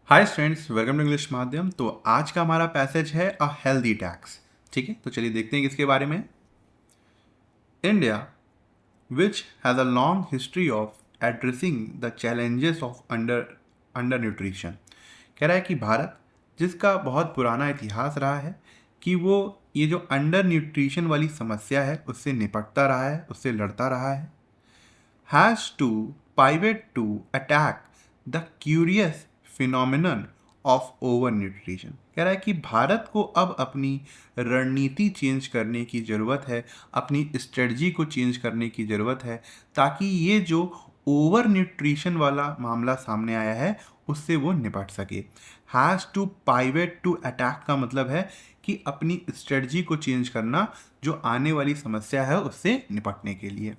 Hi students, welcome to English Madhyam. तो आज का हमारा पैसेज है अ हेल्दी टैक्स। ठीक है, तो चलिए देखते हैं किसके बारे में। India which has a long history of addressing the challenges of under nutrition. कह रहा है कि भारत, जिसका बहुत पुराना इतिहास रहा है, कि वो ये जो अंडर न्यूट्रिशन वाली समस्या है उससे निपटता रहा है, उससे लड़ता रहा है। has to pivot to attack the curious phenomenon of overnutrition। कह रहा है कि भारत को अब अपनी रणनीति चेंज करने की ज़रूरत है, अपनी स्ट्रेटजी को चेंज करने की ज़रूरत है, ताकि ये जो ओवर न्यूट्रिशन वाला मामला सामने आया है उससे वो निपट सके। Has to pivot to attack का मतलब है कि अपनी स्ट्रेटजी को चेंज करना, जो आने वाली समस्या है उससे निपटने के लिए।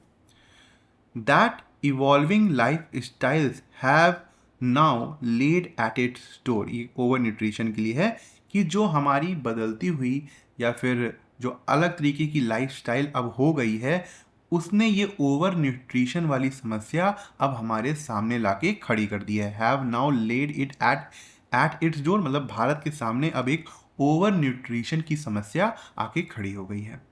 That evolving lifestyles have now laid at its door। ये ओवर न्यूट्रिशन के लिए है कि जो हमारी बदलती हुई या फिर जो अलग तरीके की लाइफस्टाइल अब हो गई है, उसने ये ओवर न्यूट्रिशन वाली समस्या अब हमारे सामने लाके खड़ी कर दी है। Have now led it at its door, मतलब भारत के सामने अब एक ओवर न्यूट्रिशन की समस्या आके खड़ी हो गई है।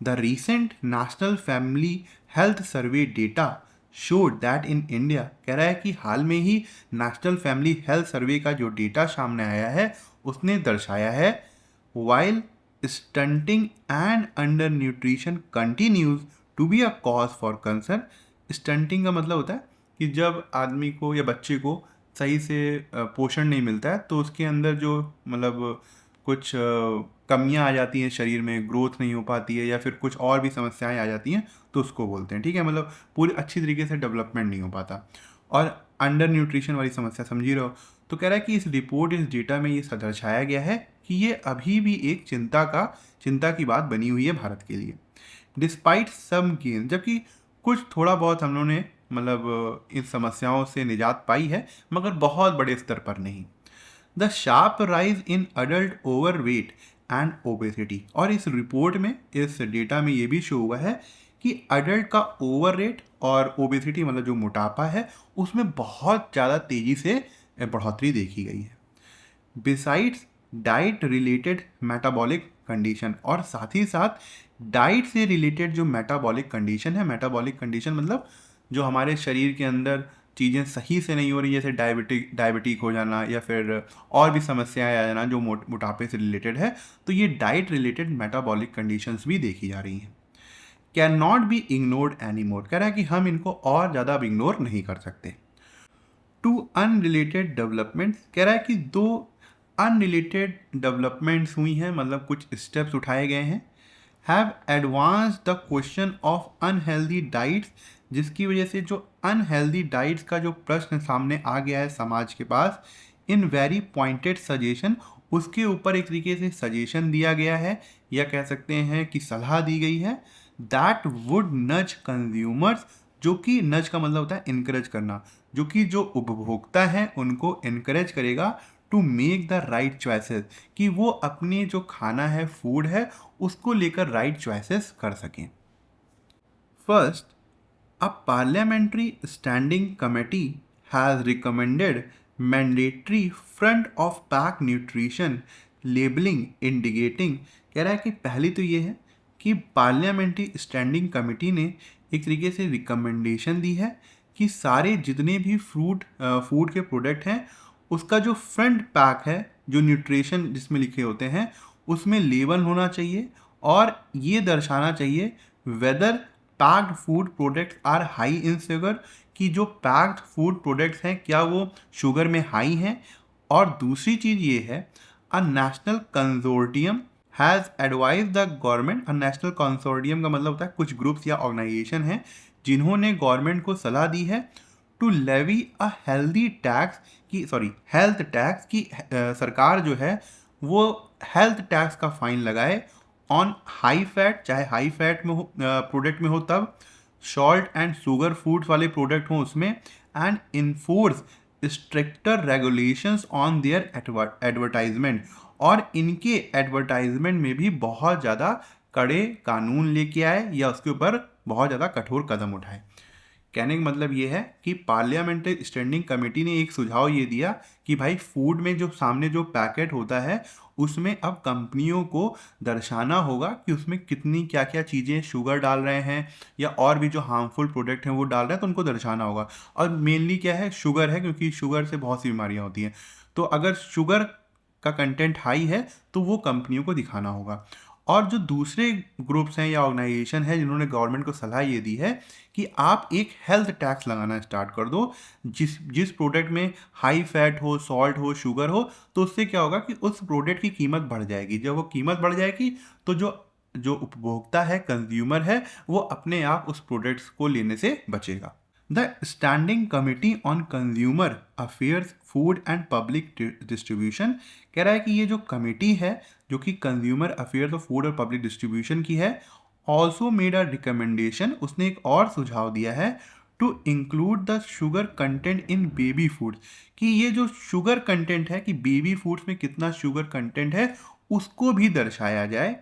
The recent National Family Health Survey data showed that in India। कह रहा है कि हाल में ही नेशनल फैमिली हेल्थ सर्वे का जो डेटा सामने आया है उसने दर्शाया है, while stunting and undernutrition continues to be a cause for concern। Stunting का मतलब होता है कि जब आदमी को या बच्चे को सही से पोषण नहीं मिलता है तो उसके अंदर जो मतलब कुछ कमियां आ जाती हैं, शरीर में ग्रोथ नहीं हो पाती है या फिर कुछ और भी समस्याएं आ जाती हैं, तो उसको बोलते हैं। ठीक है, मतलब पूरी अच्छी तरीके से डेवलपमेंट नहीं हो पाता। और अंडर न्यूट्रिशन वाली समस्या समझी रहो। तो कह रहा है कि इस डेटा में ये दर्शाया गया है कि ये अभी भी एक चिंता की बात बनी हुई है भारत के लिए। डिस्पाइट सम गेन, जबकि कुछ थोड़ा बहुत हम लोगों ने मतलब इन समस्याओं से निजात पाई है, मगर बहुत बड़े स्तर पर नहीं। The sharp rise in adult overweight and obesity. और इस रिपोर्ट में, इस डेटा में ये भी शो हुआ है कि अडल्ट का ओवर रेट और ओबेसिटी मतलब जो मोटापा है उसमें बहुत ज़्यादा तेज़ी से बढ़ोतरी देखी गई है। Besides diet related metabolic condition, और साथ ही साथ डाइट से रिलेटेड जो मेटाबॉलिक कंडीशन है, मेटाबॉलिक कंडीशन मतलब जो हमारे शरीर के अंदर चीज़ें सही से नहीं हो रही, जैसे डायबिटिक हो जाना या फिर और भी समस्याएं आ जाना जो मोटापे से रिलेटेड है, तो ये डाइट रिलेटेड मेटाबॉलिक कंडीशंस भी देखी जा रही हैं। Can not be ignored any more. कह रहा है कि हम इनको और ज़्यादा अब इग्नोर नहीं कर सकते। टू अनरिलेटेड डेवलपमेंट्स, कह रहा है कि दो अनरिलेटेड डेवलपमेंट्स हुई हैं, मतलब कुछ स्टेप्स उठाए गए हैं। Have advance the question of unhealthy diets, जिसकी वजह से जो अनहेल्दी डाइट्स का जो प्रश्न सामने आ गया है समाज के पास, इन वेरी पॉइंटेड सजेशन, उसके ऊपर एक तरीके से सजेशन दिया गया है या कह सकते हैं कि सलाह दी गई है। दैट वुड नज कंज्यूमर्स, जो कि नज का मतलब होता है इनकरेज करना, जो कि जो उपभोक्ता है उनको इनकरेज करेगा to make the right choices, कि वो अपने जो खाना है, फूड है, उसको लेकर राइट चॉइसेस कर सकें। First, a parliamentary standing committee has recommended mandatory front of pack nutrition labelling indicating. कह रहा है कि पहली तो ये है कि पार्लियामेंट्री स्टैंडिंग कमेटी ने एक तरीके से रिकमेंडेशन दी है कि सारे जितने भी फूड के प्रोडक्ट हैं उसका जो फ्रंट पैक है, जो न्यूट्रिशन जिसमें लिखे होते हैं उसमें लेबल होना चाहिए और ये दर्शाना चाहिए whether packed food products are high in sugar, कि जो पैक्ड फूड प्रोडक्ट्स हैं क्या वो शुगर में हाई हैं। और दूसरी चीज़ ये है, a national consortium has advise the government. A national consortium का मतलब होता है कुछ ग्रुप्स या ऑर्गेनाइजेशन हैं जिन्होंने गवर्नमेंट को सलाह दी है to levy a healthy tax, की हेल्थ टैक्स, की सरकार जो है वो हेल्थ टैक्स का फाइन लगाए ऑन हाई फैट, चाहे हाई फैट में हो प्रोडक्ट में हो तब, सॉल्ट एंड शुगर फूड्स वाले प्रोडक्ट हों उसमें, and enforce stricter regulations on their advertisement, और इनके एडवर्टाइजमेंट में भी बहुत ज़्यादा कड़े कानून लेके आए या उसके ऊपर बहुत ज़्यादा कठोर कदम उठाए। कहने का मतलब ये है कि पार्लियामेंट्री स्टैंडिंग कमेटी ने एक सुझाव ये दिया कि भाई फूड में जो सामने जो पैकेट होता है उसमें अब कंपनियों को दर्शाना होगा कि उसमें कितनी क्या क्या चीज़ें शुगर डाल रहे हैं या और भी जो हार्मफुल प्रोडक्ट हैं वो डाल रहे हैं, तो उनको दर्शाना होगा। और मेनली क्या है, शुगर है, क्योंकि शुगर से बहुत सी बीमारियां होती हैं। तो अगर शुगर का कंटेंट हाई है तो वो कंपनियों को दिखाना होगा। और जो दूसरे ग्रुप्स हैं या ऑर्गेनाइजेशन है जिन्होंने गवर्नमेंट को सलाह ये दी है कि आप एक हेल्थ टैक्स लगाना स्टार्ट कर दो, जिस जिस प्रोडक्ट में हाई फैट हो, सॉल्ट हो, शुगर हो, तो उससे क्या होगा कि उस प्रोडक्ट की कीमत बढ़ जाएगी। जब वो कीमत बढ़ जाएगी तो जो जो उपभोक्ता है, कंज्यूमर है, वो अपने आप उस प्रोडक्ट्स को लेने से बचेगा। The standing committee on consumer affairs, food and public distribution कह रहा है कि ये जो कमेटी है जो कि कंज्यूमर अफेयर्स और फूड और पब्लिक डिस्ट्रीब्यूशन की है, ऑल्सो मेड अ रिकमेंडेशन, उसने एक और सुझाव दिया है to include the sugar content in baby food, कि ये जो शुगर कंटेंट है कि बेबी फूड्स में कितना शुगर कंटेंट है उसको भी दर्शाया जाए।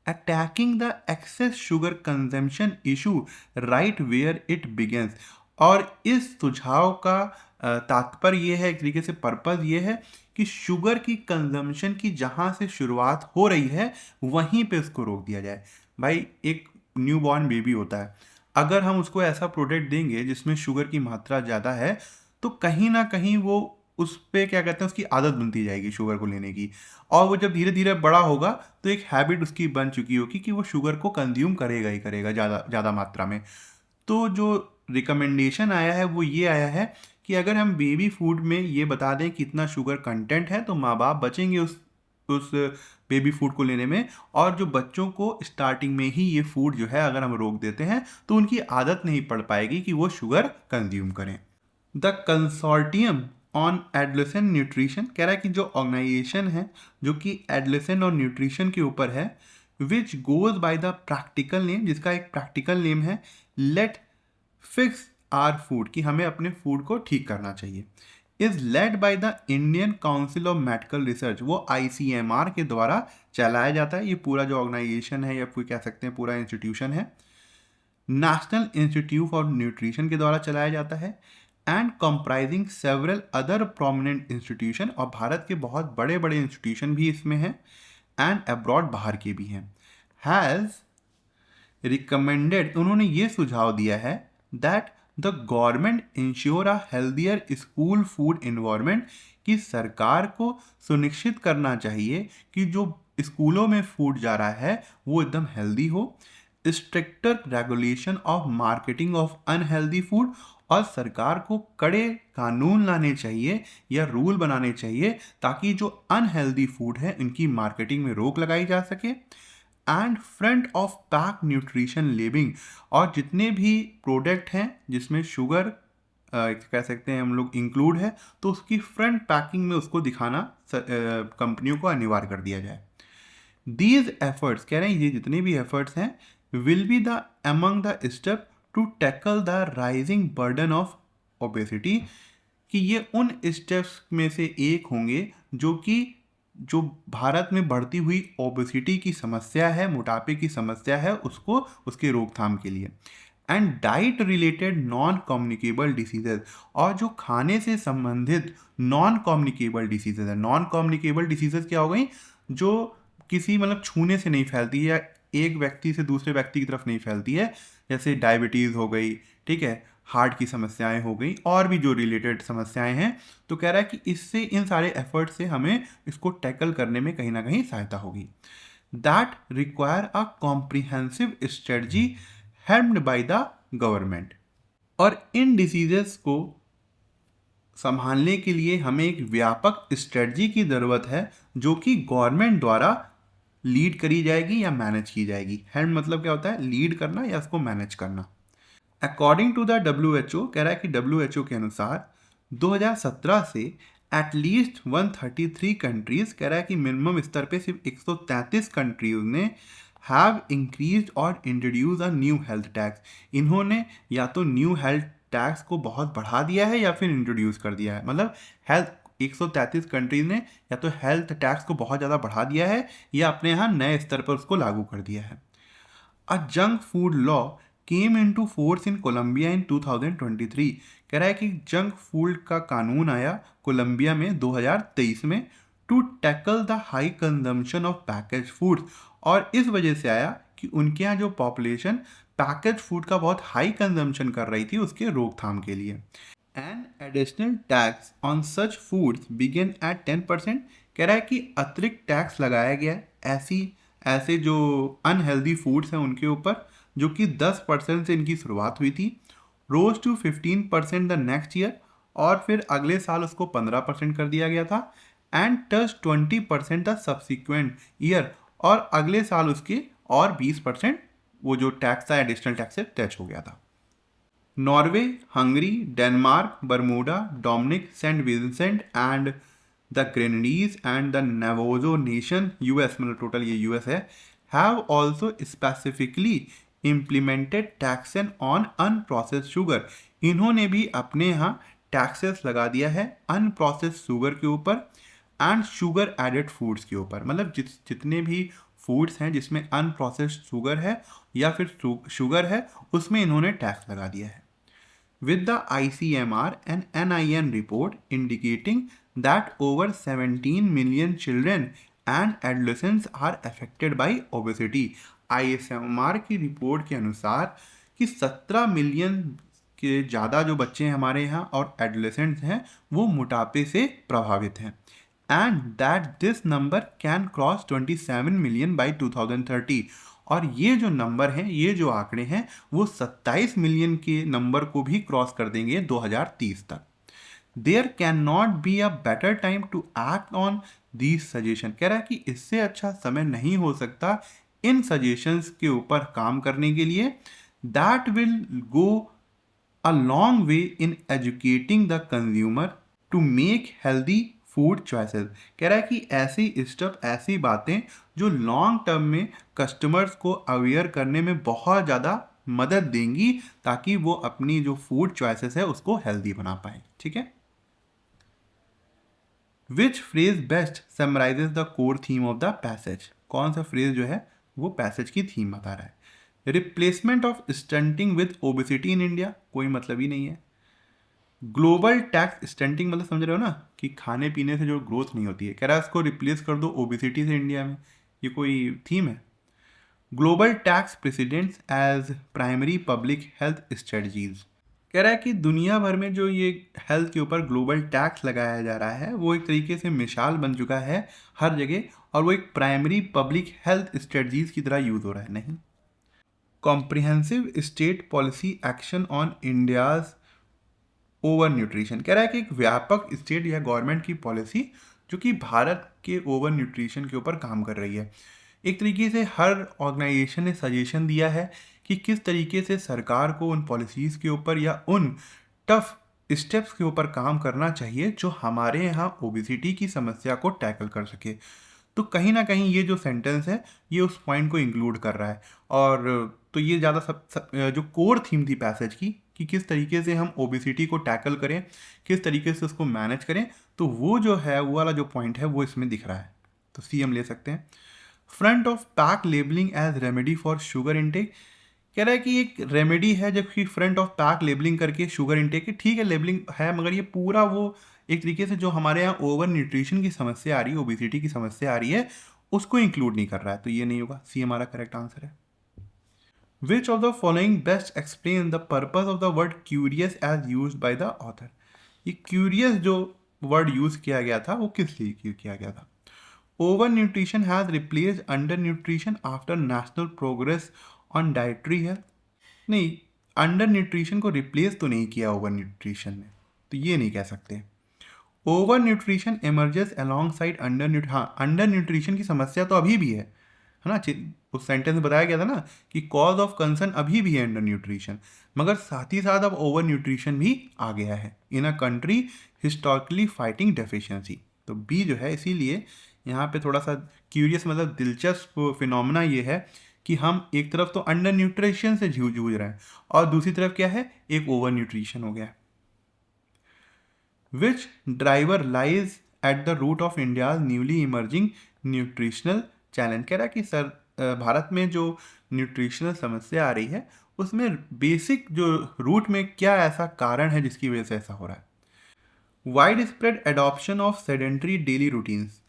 Attacking the excess sugar consumption issue right where it begins. और इस सुझाव का तात्पर्य ये है, एक तरीके से पर्पस ये है कि शुगर की कंजम्पशन की जहाँ से शुरुआत हो रही है वहीं पे उसको रोक दिया जाए। भाई एक न्यू बॉर्न बेबी होता है, अगर हम उसको ऐसा प्रोडक्ट देंगे जिसमें शुगर की मात्रा ज़्यादा है तो कहीं ना कहीं वो उस पे क्या कहते हैं उसकी आदत बनती जाएगी शुगर को लेने की। और वो जब धीरे धीरे बड़ा होगा तो एक हैबिट उसकी बन चुकी होगी कि वो शुगर को कंज्यूम करेगा ही करेगा ज़्यादा ज़्यादा मात्रा में। तो जो रिकमेंडेशन आया है वो ये आया है कि अगर हम बेबी फूड में ये बता दें कि इतना शुगर कंटेंट है तो माँ बाप बचेंगे उस बेबी फूड को लेने में। और जो बच्चों को स्टार्टिंग में ही ये फूड जो है अगर हम रोक देते हैं तो उनकी आदत नहीं पड़ पाएगी कि वो शुगर कंज्यूम करें। The consortium on adolescent nutrition कह रहा है कि जो ऑर्गेनाइजेशन है जो कि एडोलेसेंट और न्यूट्रिशन के ऊपर है, which goes by the practical name, जिसका एक प्रैक्टिकल नेम है लेट फिक्स आर फूड, कि हमें अपने फूड को ठीक करना चाहिए, is led by the Indian council of medical research, वो ICMR के द्वारा चलाया जाता है। ये पूरा जो ऑर्गेनाइजेशन है या कोई कह सकते हैं पूरा इंस्टीट्यूशन है, नेशनल इंस्टीट्यूट ऑफ न्यूट्रिशन के द्वारा चलाया जाता है, and comprising several other prominent institution, और भारत के बहुत बड़े बड़े इंस्टीट्यूशन भी इसमें हैं एंड अब्रॉड बाहर के भी हैं। हैज़ रिकमेंडेड, उन्होंने ये सुझाव दिया है that the government ensure a healthier school food environment, कि सरकार को सुनिश्चित करना चाहिए कि जो स्कूलों में फूड जा रहा है वो एकदम हेल्दी हो। Stricter regulation of marketing of unhealthy food, और सरकार को कड़े कानून लाने चाहिए या रूल बनाने चाहिए ताकि जो अनहेल्दी फूड है इनकी मार्केटिंग में रोक लगाई जा सके। And front of pack nutrition labelling, और जितने भी प्रोडक्ट हैं जिसमें शुगर कह सकते हैं हम लोग इंक्लूड है तो उसकी फ्रंट पैकिंग में उसको दिखाना कंपनियों को अनिवार्य कर दिया जाए। दीज एफर्ट्स कह रहे हैं ये जितने भी एफर्ट्स हैं will be the among the step to tackle the rising burden of obesity, कि ये उन स्टेप्स में से एक होंगे जो भारत में बढ़ती हुई ओबेसिटी की समस्या है, मोटापे की समस्या है, उसको उसके रोकथाम के लिए। And diet related non communicable diseases, और जो खाने से संबंधित नॉन कम्युनिकेबल डिसीजेज है। नॉन कम्युनिकेबल डिसीजेज क्या हो गई, जो किसी मतलब छूने से नहीं फैलती या एक व्यक्ति से दूसरे व्यक्ति की तरफ नहीं फैलती है, जैसे डायबिटीज़ हो गई, ठीक है, हार्ट की समस्याएं हो गई, और भी जो रिलेटेड समस्याएं हैं। तो कह रहा है कि इससे इन सारे एफर्ट से हमें इसको टैकल करने में कहीं ना कहीं सहायता होगी। That require a comprehensive strategy helped by the government, और इन डिसीजेस को संभालने के लिए हमें एक व्यापक स्ट्रेटजी की ज़रूरत है जो कि गवर्नमेंट द्वारा लीड करी जाएगी या मैनेज की जाएगी। हेल्प मतलब क्या होता है, लीड करना या उसको मैनेज करना। अकॉर्डिंग टू द WHO, कह रहा है कि WHO के अनुसार 2017 से एटलीस्ट 133 कंट्रीज, कह रहा है कि मिनिमम स्तर पे सिर्फ 133 कंट्रीज ने हैव इंक्रीज और introduce a new health tax. इन्होंने या तो न्यू हेल्थ टैक्स को बहुत बढ़ा दिया है या फिर इंट्रोड्यूस कर दिया है। मतलब हेल्थ 133 कंट्रीज ने या तो हेल्थ टैक्स को बहुत ज़्यादा बढ़ा दिया है या अपने यहाँ नए स्तर पर उसको लागू कर दिया है। A junk food law came into force in Colombia in 2023। कह रहा है कि जंक फूड का कानून आया कोलंबिया में 2023 में to tackle the high consumption of package food, और इस वजह से आया कि उनके यहाँ जो पॉपुलेशन पैकेज फूड का बहुत हाई कंजम्पशन कर रही थी उसके रोकथाम के लिए। An additional tax on such foods begin eight 10%। कह रहा है कि अतिरिक्त टैक्स लगाया गया ऐसे जो अनहेल्दी फूड्स हैं उनके ऊपर, जो कि 10% से इनकी शुरुआत हुई थी, रोज टू 15% द नेक्स्ट ईयर, और फिर अगले साल उसको 15% कर दिया गया था, and touch 20% the subsequent year, और अगले साल उसके और 20% वो जो टैक्स था एडिशनल टैक्स से टच हो गया था। Norway, Hungary, Denmark, Bermuda, Dominica, St Vincent and the Grenadines and the Navajo nation, US, मतलब टोटल ये यूएस है, have also specifically implemented taxes on unprocessed sugar. इन्होंने भी अपने यहाँ टैक्सेस लगा दिया है अनप्रोसेस्ड शुगर के ऊपर एंड शुगर एडेड फूड्स के ऊपर, मतलब जितने भी फूड्स हैं जिसमें अनप्रोसेस्ड शुगर है या फिर शुगर है उसमें इन्होंने टैक्स लगा दिया है। With the ICMR and NIN report indicating that over 17 million children and adolescents are affected by obesity। ICMR की रिपोर्ट के अनुसार कि 17 मिलियन के ज़्यादा जो बच्चे हैं हमारे यहाँ और एडोलेसेंट्स हैं वो मोटापे से प्रभावित हैं, and that this number can cross 27 million by 2030। और ये जो नंबर हैं, ये जो आंकड़े हैं, वो 27 मिलियन के नंबर को भी क्रॉस कर देंगे 2030 तक। There can not be a better time to act on these suggestion. कह रहा है कि इससे अच्छा समय नहीं हो सकता इन सजेशंस के ऊपर काम करने के लिए। That will go a long way in educating the consumer to make healthy food choices. कह रहा है कि ऐसी स्टेप, ऐसी बातें जो लॉन्ग टर्म में कस्टमर्स को अवेयर करने में बहुत ज़्यादा मदद देंगी ताकि वो अपनी जो फूड चॉइसेस है उसको हेल्दी बना पाए। ठीक है। Which phrase best summarizes the core theme of the passage. कौन सा फ्रेज जो है वो पैसेज की थीम बता रहा है। Replacement of stunting with obesity in India, कोई मतलब ही नहीं है। ग्लोबल टैक्स स्टंटिंग, मतलब समझ रहे हो ना कि खाने पीने से जो ग्रोथ नहीं होती है, कह रहा है इसको रिप्लेस कर दो ओबेसिटी से इंडिया में, ये कोई थीम है। Global tax precedents as primary public health strategies. कह रहा है कि दुनिया भर में जो ये हेल्थ के ऊपर ग्लोबल टैक्स लगाया जा रहा है वो एक तरीके से मिसाल बन चुका है हर जगह, और वो एक प्राइमरी पब्लिक हेल्थ स्ट्रेटजीज की तरह यूज हो रहा है। नहीं, comprehensive state policy action on India's over nutrition. कह रहा है कि एक व्यापक स्टेट या गवर्नमेंट की पॉलिसी जो कि भारत के ओवर न्यूट्रिशन के ऊपर काम कर रही है। एक तरीके से हर ऑर्गेनाइजेशन ने सजेशन दिया है कि किस तरीके से सरकार को उन पॉलिसीज़ के ऊपर या उन टफ स्टेप्स के ऊपर काम करना चाहिए जो हमारे यहाँ ओबेसिटी की समस्या को टैकल कर सके। तो कहीं ना कहीं ये जो सेंटेंस है ये उस पॉइंट को इंक्लूड कर रहा है। और तो ये ज़्यादा जो कोर थीम थी पैसेज की कि किस तरीके से हम ओबेसिटी को टैकल करें, किस तरीके से उसको मैनेज करें, तो वो जो है वो वाला जो पॉइंट है वो इसमें दिख रहा है। तो सी हम ले सकते हैं। Front of pack labelling as remedy for sugar intake. कह रहा है कि एक रेमेडी है जबकि फ्रंट ऑफ पैक लेबलिंग करके शुगर इनटेक, ठीक है लेबलिंग है, मगर ये पूरा वो एक तरीके से जो हमारे यहाँ ओवर न्यूट्रिशन की समस्या आ रही है, ओबेसिटी की समस्या आ रही है, उसको इंक्लूड नहीं कर रहा है। तो ये नहीं होगा, सी हमारा करेक्ट आंसर है। Which of the following best explain the purpose of the word curious as use by the author. ये क्यूरियस जो वर्ड यूज किया गया था वो किस लिए किया गया था। Over nutrition has replaced under nutrition after national progress on dietary health. नहीं, अंडर न्यूट्रिशन को रिप्लेस तो नहीं किया ओवर न्यूट्रिशन ने, तो ये नहीं कह सकते। Over nutrition emerges along side under हाँ, अंडर न्यूट्रिशन की समस्या तो अभी भी है ना। उस सेंटेंस में बताया गया था ना कि कॉज ऑफ कंसर्न अभी भी है अंडर न्यूट्रिशन, मगर साथ ही साथ अब ओवर न्यूट्रिशन भी आ गया है in a country historically fighting deficiency. तो बी जो है, इसीलिए यहाँ पे थोड़ा सा क्यूरियस मतलब दिलचस्प फिनोमेना ये है कि हम एक तरफ तो अंडर न्यूट्रिशन से जूझ रहे हैं और दूसरी तरफ क्या है, एक ओवर न्यूट्रिशन हो गया। Which driver lies at the root of India newly emerging nutritional challenge. कह रहा है कि सर भारत में जो न्यूट्रिशनल समस्या आ रही है उसमें बेसिक जो रूट में क्या ऐसा कारण है जिसकी वजह से ऐसा हो रहा है। Wide spread adoption of sedentary daily routines,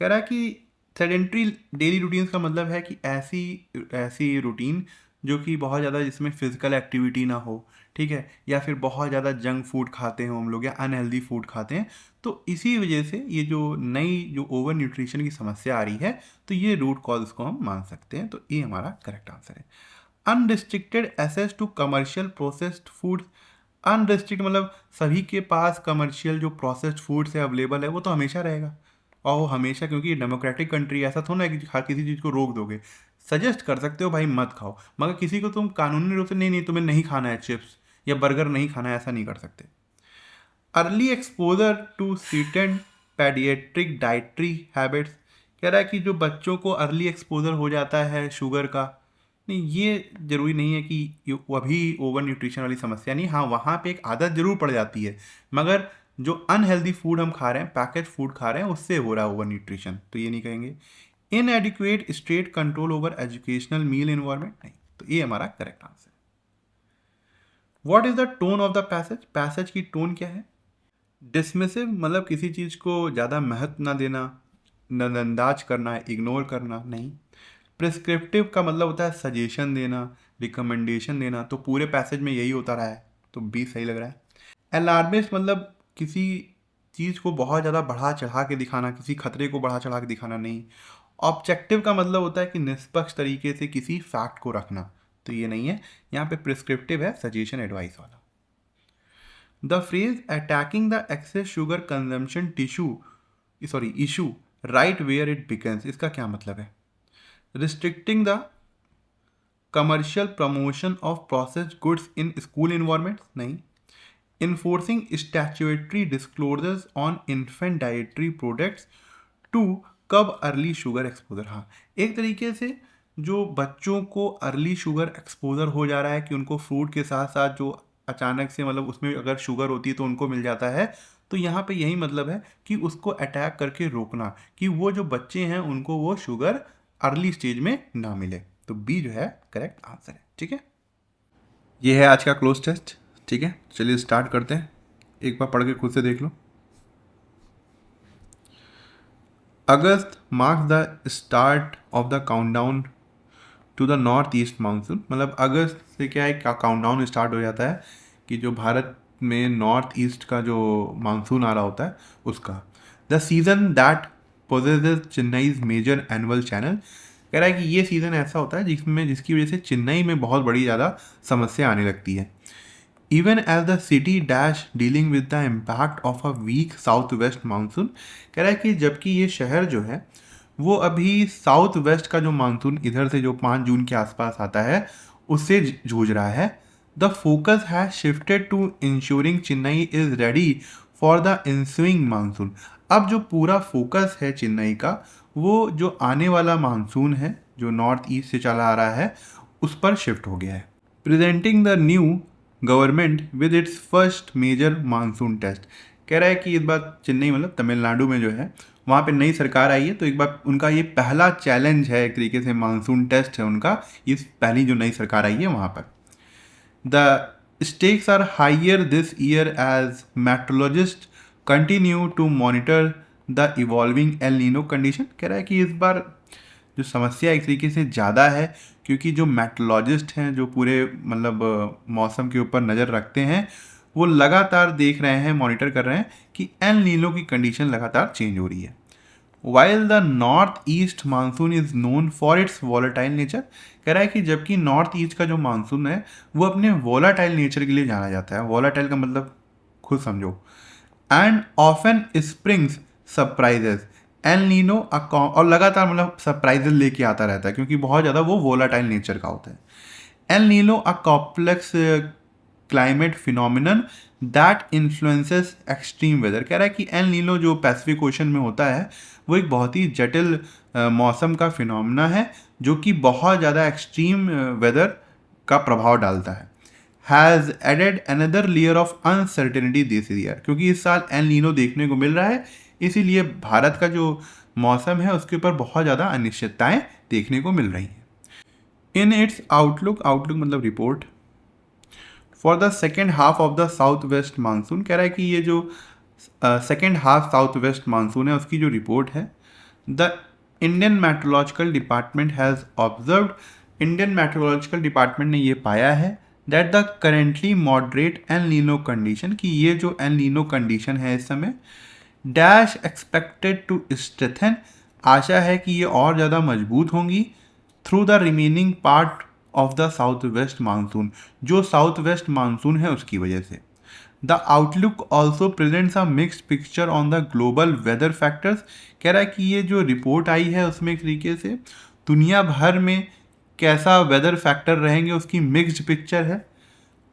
कह रहा है कि सेडेंट्री डेली रूटीन्स का मतलब है कि ऐसी ऐसी रूटीन जो कि बहुत ज़्यादा जिसमें फिजिकल एक्टिविटी ना हो, ठीक है, या फिर बहुत ज़्यादा जंक फूड खाते हैं हम लोग या अनहेल्दी फूड खाते हैं। तो इसी वजह से ये जो नई जो ओवर न्यूट्रिशन की समस्या आ रही है, तो ये रूट कॉज इसको हम मान सकते हैं। तो ये हमारा करेक्ट आंसर है। Unrestricted access to commercial processed food, unrestrict मतलब सभी के पास कमर्शियल जो प्रोसेस्ड फूड से अवेलेबल है वो तो हमेशा रहेगा, और वो हमेशा, क्योंकि ये डेमोक्रेटिक कंट्री, ऐसा थोड़ा है कि हर किसी चीज़ को रोक दोगे। सजेस्ट कर सकते हो भाई मत खाओ, मगर किसी को तुम कानूनी रूप से नहीं नहीं तुम्हें नहीं खाना है चिप्स या बर्गर नहीं खाना है, ऐसा नहीं कर सकते। Early exposure to certain paediatric dietary habits, कह रहा है कि जो बच्चों को अर्ली एक्सपोजर हो जाता है शुगर का, नहीं ये ज़रूरी नहीं है कि वो अभी ओवर न्यूट्रिशन वाली समस्या नहीं, हाँ वहाँ पे एक आदत ज़रूर पड़ जाती है, मगर जो अनहेल्दी फूड हम खा रहे हैं, पैकेज फूड खा रहे हैं, उससे हो रहा है ओवर न्यूट्रिशन, तो ये नहीं कहेंगे। Inadequate state control over educational meal environment, नहीं, तो ये हमारा करेक्ट आंसर है। What is the tone of the passage, passage की टोन क्या है? डिसमिसिव मतलब किसी चीज़ को ज़्यादा महत्व ना देना, नज़रअंदाज करना, इग्नोर करना, नहीं। प्रिस्क्रिप्टिव का मतलब होता है सजेशन देना, रिकमेंडेशन देना, तो पूरे पैसेज में यही होता रहा है, तो बी सही लग रहा है। अलार्मिस्ट मतलब किसी चीज़ को बहुत ज़्यादा बढ़ा चढ़ा के दिखाना, किसी खतरे को बढ़ा चढ़ा के दिखाना, नहीं। ऑब्जेक्टिव का मतलब होता है कि निष्पक्ष तरीके से किसी फैक्ट को रखना, तो ये नहीं है। यहाँ पे प्रिस्क्रिप्टिव है, सजेशन एडवाइस वाला। The phrase attacking the excess sugar consumption issue right where it begins, इसका क्या मतलब है? Restricting the commercial promotion of processed goods in school environment, नहीं। Enforcing statutory disclosures on infant dietary products to curb early sugar exposure, हाँ एक तरीके से जो बच्चों को अर्ली शुगर एक्सपोजर हो जा रहा है कि उनको फ्रूट के साथ साथ जो अचानक से मतलब उसमें अगर शुगर होती है तो उनको मिल जाता है, तो यहाँ पे यही मतलब है कि उसको अटैक करके रोकना कि वो जो बच्चे हैं उनको वो शुगर अर्ली स्टेज में ना मिले, तो बी जो है करेक्ट आंसर है। ठीक है, ये है आज का क्लोज टेस्ट। ठीक है, चलिए स्टार्ट करते हैं, एक बार पढ़ के खुद से देख लो। August marks the start of the countdown to the north east monsoon, मतलब अगस्त से क्या है काउंटडाउन स्टार्ट हो जाता है कि जो भारत में नॉर्थ ईस्ट का जो मानसून आ रहा होता है उसका। The season that possesses Chennai's major annual channel, कह रहा है कि ये सीज़न ऐसा होता है जिसकी वजह से चेन्नई में बहुत बड़ी ज़्यादा समस्या आने लगती है। Even as the city dash dealing with the impact of a weak south west monsoon, कह रहा है कि जबकि ये शहर जो है वो अभी साउथ वेस्ट का जो मानसून इधर से जो 5 जून के आसपास आता है उससे जूझ रहा है। The focus has shifted to ensuring Chennai is ready for the inswing monsoon, अब जो पूरा फोकस है चेन्नई का वो जो आने वाला मानसून है जो नॉर्थ ईस्ट से चला आ रहा है उस पर शिफ्ट हो गया है। Presenting the new government with its first major monsoon test, कह रहा है कि इस बार चेन्नई मतलब तमिलनाडु में जो है वहाँ पे नई सरकार आई है, तो एक बार उनका ये पहला चैलेंज है, एक तरीके से मानसून टेस्ट है उनका, इस पहली जो नई सरकार आई है वहाँ पर। The stakes are higher this year as meteorologist continue to monitor the evolving El Nino condition, कह रहा है कि इस बार जो समस्या एक तरीके से ज़्यादा है क्योंकि जो मेट्रोलॉजिस्ट हैं जो पूरे मतलब मौसम के ऊपर नज़र रखते हैं वो लगातार देख रहे हैं, मॉनिटर कर रहे हैं कि एल नीनो की कंडीशन लगातार चेंज हो रही है। While the north east monsoon is known for its volatile nature, कह रहा है कि जबकि नॉर्थ ईस्ट का जो मानसून है वो अपने वॉलेटाइल नेचर के लिए जाना जाता है। वॉलेटाइल का मतलब खुद समझो। And often springs surprises El Nino और लगातार मतलब सरप्राइजेस लेके आता रहता है क्योंकि बहुत ज़्यादा वो वोलाटाइल नेचर का होता है। El Nino a complex climate phenomenon that influences extreme weather, कह रहा है कि एल नीनो जो पैसिफिक ओशन में होता है वो एक बहुत ही जटिल मौसम का फिनोमिना है जो कि बहुत ज़्यादा एक्सट्रीम वेदर का प्रभाव डालता है। Has added another layer of uncertainty this year, क्योंकि इस साल एल नीनो देखने को मिल रहा है इसीलिए भारत का जो मौसम है उसके ऊपर बहुत ज़्यादा अनिश्चितताएं देखने को मिल रही हैं। इन इट्स आउटलुक, आउटलुक मतलब report, for the second half of the south west monsoon. कह रहा है कि ये जो second half south west monsoon है उसकी जो रिपोर्ट है, the Indian Meteorological Department has observed, Indian Meteorological Department ने ये पाया है that the currently moderate El Nino condition, कि ये जो एल नीनो कंडीशन है इस समय डैश एक्सपेक्टेड टू स्ट्रेथन, आशा है कि ये और ज़्यादा मजबूत होंगी through the remaining part of the south west monsoon, जो साउथ वेस्ट मानसून है उसकी वजह से। The outlook also presents a mixed picture on the global weather factors. कह रहा है कि ये जो रिपोर्ट आई है उसमें एक तरीके से दुनिया भर में कैसा वेदर फैक्टर रहेंगे उसकी मिक्स्ड पिक्चर है।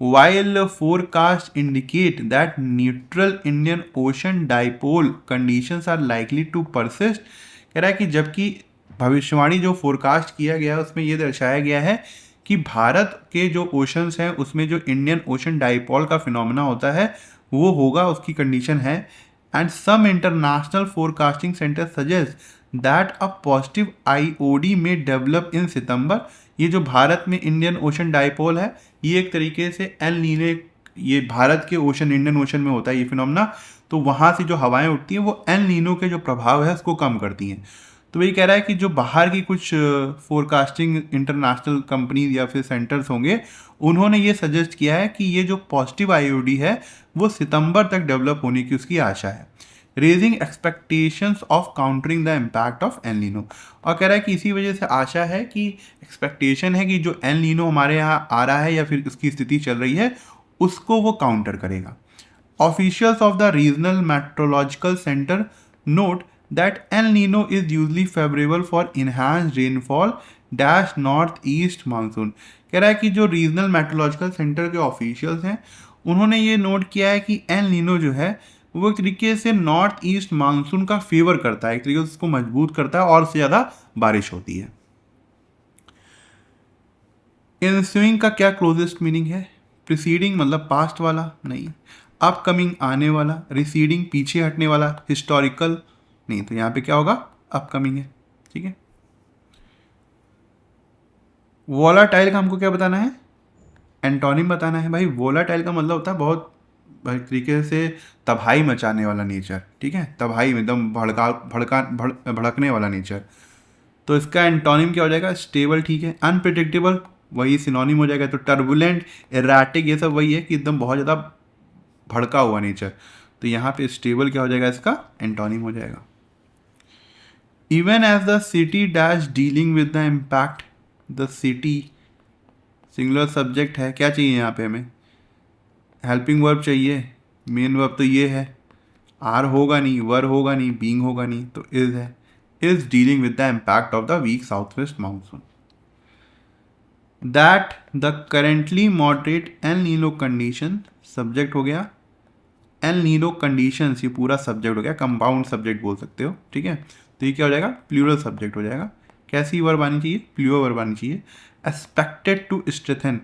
While forecast indicate that neutral Indian Ocean dipole conditions are likely to persist. कह रहा है कि जबकि भविष्यवाणी जो फोरकास्ट किया गया है उसमें यह दर्शाया गया है कि भारत के जो ओशंस हैं उसमें जो इंडियन ओशन डाइपोल का फिनोमेना होता है वो होगा, उसकी कंडीशन है। And some international forecasting centre suggest that a positive IOD may develop in September. ये जो भारत में इंडियन ओशन डाइपोल है ये एक तरीके से एल नीनो, ये भारत के ओशन इंडियन ओशन में होता है ये फिनोमेना, तो वहाँ से जो हवाएं उठती हैं वो एल नीनो के जो प्रभाव है उसको कम करती हैं। तो वही कह रहा है कि जो बाहर की कुछ फोरकास्टिंग इंटरनेशनल कंपनीज या फिर सेंटर्स होंगे उन्होंने ये सजेस्ट किया है कि ये जो पॉजिटिव आईओडी है वो सितंबर तक डेवलप होने की उसकी आशा है, raising expectations of countering the impact of El Nino. और कह रहा है कि इसी वजह से आशा है कि एक्सपेक्टेशन है कि जो एल नीनो हमारे यहाँ आ रहा है या फिर उसकी स्थिति चल रही है उसको वो काउंटर करेगा। Officials of the regional meteorological centre note that El Nino is usually favorable for enhanced rainfall dash north east monsoon। कह रहा है कि जो रीजनल मेट्रोलॉजिकल सेंटर के ऑफिशियल्स हैं उन्होंने ये नोट किया है कि एल नीनो जो है वो एक तरीके से नॉर्थ ईस्ट मानसून का फेवर करता है, एक तरीके से उसको मजबूत करता है और से ज़्यादा बारिश होती है। इंस्यूइंग का क्या क्लोजेस्ट मीनिंग है? प्रिसीडिंग मतलब पास्ट वाला नहीं, अपकमिंग आने वाला, रिसीडिंग पीछे हटने वाला, हिस्टोरिकल नहीं, तो यहाँ पे क्या होगा? अपकमिंग है। ठीक है। वोलाटाइल का हमको क्या बताना है? एंटोनिम बताना है। भाई वोलाटाइल का मतलब होता है बहुत भाई तरीके से तबाही मचाने वाला नेचर। ठीक है, तबाही में एकदम भड़कने वाला नेचर। तो इसका एंटोनिम क्या हो जाएगा? स्टेबल। ठीक है। अनप्रिडिक्टेबल वही सिनोनिम हो जाएगा। तो टर्बुलेंट, एराटिक ये सब वही है कि एकदम बहुत ज़्यादा भड़का हुआ नेचर। तो यहाँ पे स्टेबल क्या हो जाएगा? इसका एंटोनिम हो जाएगा। Even as the city dash dealing with the impact, the city singular subject है, क्या चाहिए यहाँ पे हमें? हेल्पिंग वर्ब चाहिए, मेन वर्ब तो ये है, आर होगा नहीं, वर होगा नहीं, बीइंग होगा नहीं, तो इज है। Is dealing with the impact of the weak south west monsoon. That the currently moderate El Nino condition subject हो गया, एल नीनो कंडीशंस ये पूरा सब्जेक्ट हो गया, कंपाउंड सब्जेक्ट बोल सकते हो। ठीक है, तो ये क्या हो जाएगा? प्लूरल सब्जेक्ट हो जाएगा। कैसी वर्ब आनी चाहिए? प्लूरल वर्ब आनी चाहिए। एक्सपेक्टेड टू स्ट्रेथन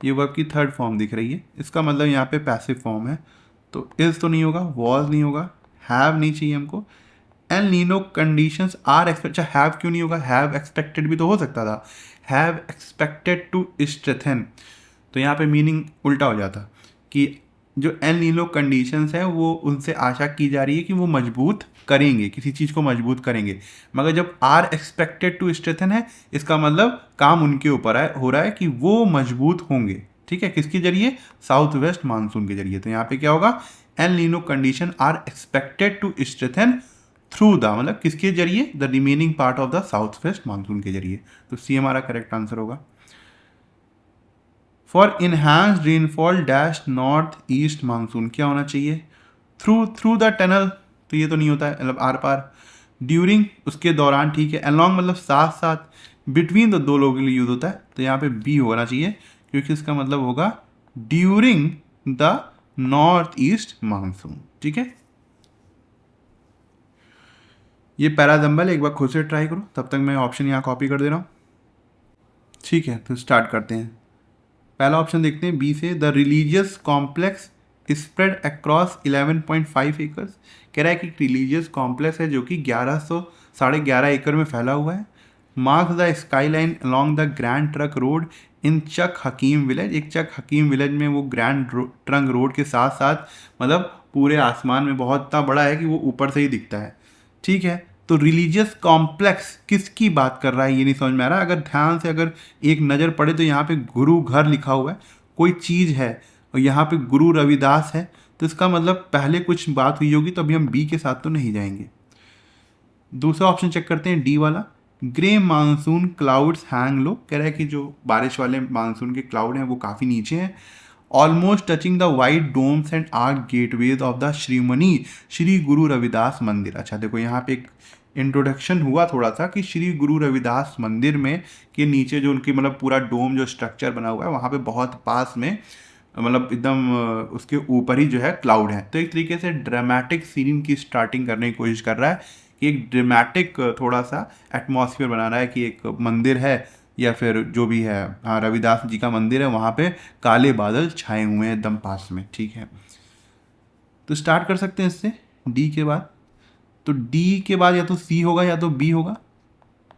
ये वर्ब की थर्ड फॉर्म दिख रही है, इसका मतलब यहाँ पे पैसिव फॉर्म है, तो इज तो नहीं होगा, वॉज नहीं होगा, हैव नहीं चाहिए हमको। El Nino conditions are expect, अच्छा हैव क्यों नहीं होगा? हैव एक्सपेक्टेड भी तो हो सकता था। हैव एक्सपेक्टेड टू स्ट्रेथन, तो यहाँ पे मीनिंग उल्टा हो जाता कि जो एल नीनो कंडीशंस हैं वो उनसे आशा की जा रही है कि वो मजबूत करेंगे, किसी चीज़ को मजबूत करेंगे, मगर जब आर एक्सपेक्टेड टू स्ट्रेथन है इसका मतलब काम उनके ऊपर हो रहा है कि वो मजबूत होंगे। ठीक है, किसके जरिए? साउथ वेस्ट मानसून के जरिए। तो यहाँ पे क्या होगा? El Nino condition are expected to strengthen through the, मतलब किसके जरिए? The remaining part of the south west monsoon के जरिए। तो सी हमारा करेक्ट आंसर होगा। For enhanced rainfall dash north east monsoon क्या होना चाहिए? थ्रू द टनल, तो ये तो नहीं होता है, मतलब आर पार। ड्यूरिंग उसके दौरान। ठीक है। अलॉन्ग मतलब साथ साथ, बिटवीन तो दो लोगों के लिए यूज होता है, तो यहाँ पे बी होना चाहिए क्योंकि इसका मतलब होगा during the north east monsoon. ठीक है, ये पैराजम्बल एक बार खुद से ट्राई करो, तब तक मैं ऑप्शन यहाँ कॉपी कर दे रहा हूँ। ठीक है, तो स्टार्ट करते हैं। पहला ऑप्शन देखते हैं बी से, the religious complex spread across 11.5 acres. कह रहा है कि रिलीजियस कॉम्प्लेक्स है जो कि 1111 एकड़ में फैला हुआ है। Marks the skyline along the Grand Trunk Road in Chak Hakim village. एक चक हकीम विलेज में वो ग्रैंड ट्रंक रोड के साथ साथ मतलब पूरे आसमान में बहुत इतना बड़ा है कि वो ऊपर से ही दिखता है। ठीक है, तो रिलीजियस कॉम्प्लेक्स किसकी बात कर रहा है ये नहीं समझ में आ रहा। अगर ध्यान से अगर एक नज़र पड़े तो यहाँ पे गुरु घर लिखा हुआ है, कोई चीज़ है, और यहाँ पे गुरु रविदास है, तो इसका मतलब पहले कुछ बात हुई होगी। तो अभी हम बी के साथ तो नहीं जाएंगे। दूसरा ऑप्शन चेक करते हैं, डी वाला। ग्रे मानसून क्लाउड्स हैंग लो, कह रहा है कि जो बारिश वाले मानसून के क्लाउड हैं वो काफ़ी नीचे हैं। Almost touching the white domes and arch gateways of the श्रीमणि श्री गुरु रविदास मंदिर। अच्छा देखो, यहाँ पे एक इंट्रोडक्शन हुआ थोड़ा सा कि श्री गुरु रविदास मंदिर में के नीचे जो उनकी मतलब पूरा डोम जो स्ट्रक्चर बना हुआ है वहाँ पे बहुत पास में मतलब एकदम उसके ऊपर ही जो है क्लाउड है। तो एक तरीके से ड्रामेटिक सीन की स्टार्टिंग करने की कोशिश कर रहा है कि एक ड्रामेटिक थोड़ा सा एटमॉस्फेयर बना रहा है कि एक मंदिर है या फिर जो भी है, हाँ रविदास जी का मंदिर है, वहाँ पे काले बादल छाए हुए हैं एकदम पास में। ठीक है, तो स्टार्ट कर सकते हैं इससे डी के बाद। तो डी के बाद या तो सी होगा या तो बी होगा।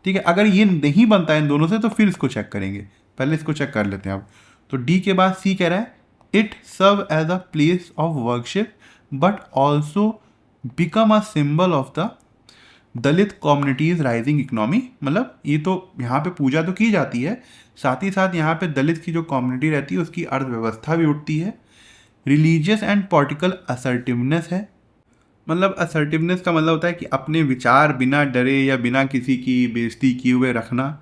ठीक है, अगर ये नहीं बनता है इन दोनों से तो फिर इसको चेक करेंगे, पहले इसको चेक कर लेते हैं अब। तो डी के बाद सी कह रहा है it serve as a place of worship but also become a symbol of the Dalit communities rising economy. मतलब ये तो यहाँ पे पूजा तो की जाती है, साथ ही साथ यहाँ पे दलित की जो कम्युनिटी रहती है उसकी अर्थव्यवस्था भी उठती है। रिलीजियस एंड पॉलिटिकल असर्टिवनेस है, मतलब असर्टिवनेस का मतलब होता है कि अपने विचार बिना डरे या बिना किसी की बेइज्जती किए हुए रखना,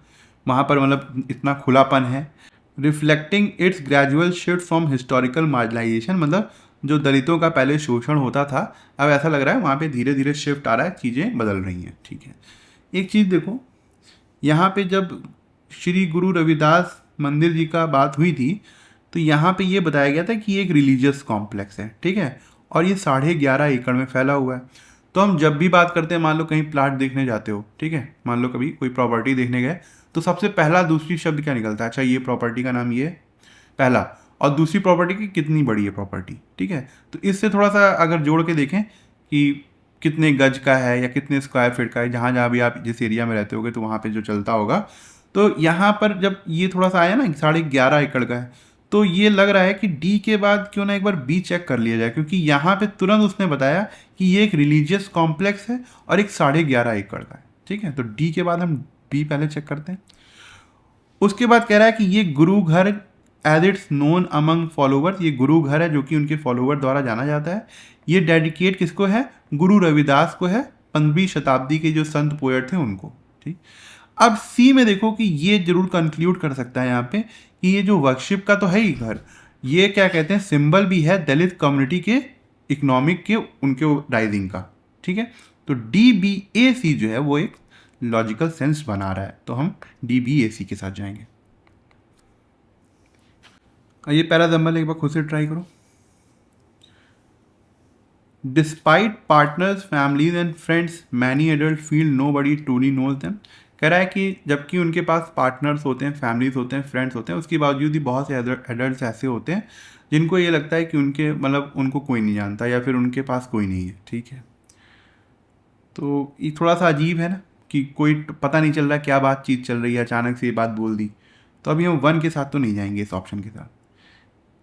वहाँ पर मतलब इतना खुलापन है। Reflecting it's gradual shift from historical marginalisation, मतलब जो दलितों का पहले शोषण होता था अब ऐसा लग रहा है वहाँ पे धीरे धीरे शिफ्ट आ रहा है, चीज़ें बदल रही हैं। ठीक है, एक चीज़ देखो, यहाँ पे जब श्री गुरु रविदास मंदिर जी का बात हुई थी तो यहाँ पे ये बताया गया था कि ये एक रिलीजियस कॉम्प्लेक्स है। ठीक है, और ये 11.5 एकड़ में फैला हुआ है। तो हम जब भी बात करते हैं, मान लो कहीं प्लाट देखने जाते हो, ठीक है, मान लो कभी कोई प्रॉपर्टी देखने गए, तो सबसे पहला दूसरी शब्द क्या निकलता है? अच्छा, ये प्रॉपर्टी का नाम ये पहला, और दूसरी प्रॉपर्टी की कितनी बड़ी है प्रॉपर्टी। ठीक है, तो इससे थोड़ा सा अगर जोड़ के देखें कि कितने गज का है या कितने स्क्वायर फीट का है, जहाँ जहाँ भी आप जिस एरिया में रहते होगे तो वहाँ पे जो चलता होगा। तो यहाँ पर जब ये थोड़ा सा आया ना 11.5 एकड़ का है, तो ये लग रहा है कि डी के बाद क्यों ना एक बार बी चेक कर लिया जाए, क्योंकि यहाँ पे तुरंत उसने बताया कि ये एक रिलीजियस कॉम्प्लेक्स है और एक 11.5 एकड़ का है। ठीक है, तो डी के बाद हम बी पहले चेक करते हैं। उसके बाद कह रहा है कि ये Guru Ghar as it's known among followers, ये गुरु घर है जो कि उनके फॉलोवर द्वारा जाना जाता है। ये डेडिकेट किसको है? गुरु रविदास को है, 15वीं शताब्दी के जो संत पोएट थे उनको। ठीक, अब सी में देखो कि ये जरूर कंक्लूड कर सकता है यहाँ पे कि ये जो वर्कशिप का तो है ही घर, ये क्या कहते हैं, सिंबल भी है दलित कम्युनिटी के इकोनॉमिक के उनके राइजिंग का। ठीक है, तो डी बी ए सी जो है वो एक लॉजिकल सेंस बना रहा है, तो हम डी बी ए सी के साथ जाएंगे। ये पहला जम्बल एक बार खुद से ट्राई करो। Despite partners families and friends many adult feel nobody truly knows them. कह रहा है कि जबकि उनके पास पार्टनर्स होते हैं, फैमिलीज होते हैं, फ्रेंड्स होते हैं, उसके बावजूद भी बहुत से एडल्ट ऐसे होते हैं जिनको ये लगता है कि उनके मतलब उनको कोई नहीं जानता या फिर उनके पास कोई नहीं है। ठीक है, तो ये थोड़ा सा अजीब है ना कि कोई पता नहीं चल रहा क्या बातचीत चल रही है, अचानक से ये बात बोल दी। तो अभी हम 1 के साथ तो नहीं जाएंगे, इस ऑप्शन के साथ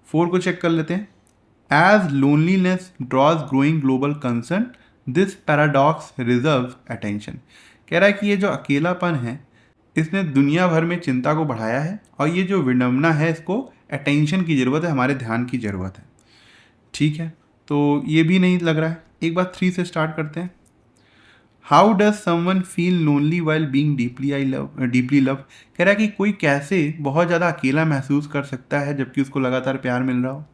4 को चेक कर लेते हैं। As loneliness draws growing global concern this paradox deserve attention. कह रहा है कि ये जो अकेलापन है इसने दुनिया भर में चिंता को बढ़ाया है और ये जो विडम्बना है इसको अटेंशन की ज़रूरत है, हमारे ध्यान की ज़रूरत है। ठीक है, तो ये भी नहीं लग रहा है। एक बार 3 से स्टार्ट करते हैं। How does someone feel lonely while being deeply love. कह रहा है कि कोई कैसे बहुत ज़्यादा अकेला महसूस कर सकता है जबकि उसको लगातार प्यार मिल रहा हो।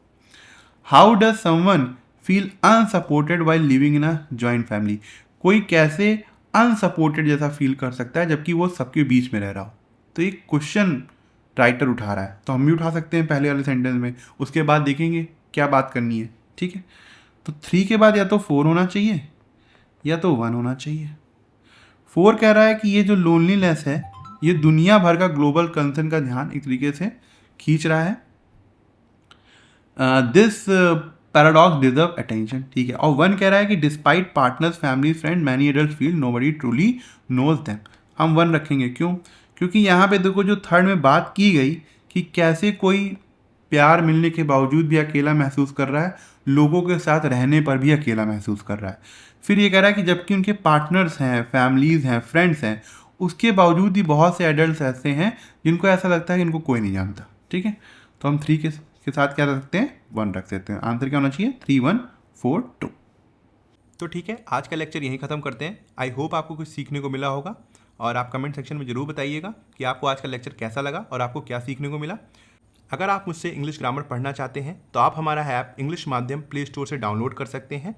How does someone feel unsupported while living in a joint family. कोई कैसे अनसपोर्टेड जैसा फील कर सकता है जबकि वो सबके बीच में रह रहा हो। तो एक क्वेश्चन राइटर उठा रहा है, तो हम भी उठा सकते हैं पहले वाले सेंटेंस में, उसके बाद देखेंगे क्या बात करनी है। ठीक है, तो 3 के बाद या तो 4 होना चाहिए या तो 1 होना चाहिए। 4 कह रहा है कि ये जो लोनलीनेस है ये दुनिया भर का ग्लोबल कंसर्न का ध्यान एक तरीके से खींच रहा है। This paradox deserve attention. ठीक है, और 1 कह रहा है कि despite partners family friend many adult feel nobody truly knows them. हम 1 रखेंगे। क्यों? क्योंकि यहाँ पे देखो जो थर्ड में बात की गई कि कैसे कोई प्यार मिलने के बावजूद भी अकेला महसूस कर रहा है, लोगों के साथ रहने पर भी अकेला महसूस कर रहा है। फिर ये कह रहा है कि जबकि उनके पार्टनर्स हैं, फैमिलीज़ हैं, फ्रेंड्स हैं, उसके बावजूद भी बहुत से एडल्ट ऐसे हैं जिनको ऐसा लगता है कि इनको कोई नहीं जानता। ठीक है, तो हम 3 के साथ क्या रख सकते हैं? 1 रख सकते हैं। आंसर क्या होना चाहिए? 3 1 4 2। तो ठीक है, आज का लेक्चर यहीं ख़त्म करते हैं। आई होप आपको कुछ सीखने को मिला होगा और आप कमेंट सेक्शन में ज़रूर बताइएगा कि आपको आज का लेक्चर कैसा लगा और आपको क्या सीखने को मिला। अगर आप मुझसे इंग्लिश ग्रामर पढ़ना चाहते हैं तो आप हमारा ऐप इंग्लिश माध्यम प्ले स्टोर से डाउनलोड कर सकते हैं।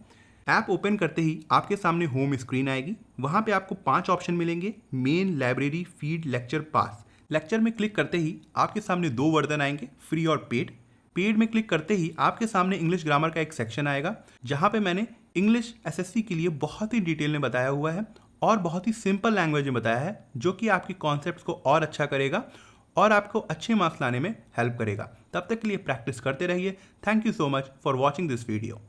ऐप ओपन करते ही आपके सामने होम स्क्रीन आएगी। वहाँ पे आपको 5 ऑप्शन मिलेंगे: मेन, लाइब्रेरी, फीड, लेक्चर, पास। लेक्चर में क्लिक करते ही आपके सामने 2 वर्जन आएंगे, फ्री और पेड। पेड में क्लिक करते ही आपके सामने इंग्लिश ग्रामर का एक सेक्शन आएगा जहाँ पे मैंने इंग्लिश एसएससी के लिए बहुत ही डिटेल में बताया हुआ है और बहुत ही सिंपल लैंग्वेज में बताया है, जो कि आपके कॉन्सेप्ट्स को और अच्छा करेगा और आपको अच्छे मार्क्स लाने में हेल्प करेगा। तब तक के लिए प्रैक्टिस करते रहिए। Thank you so much for watching this video.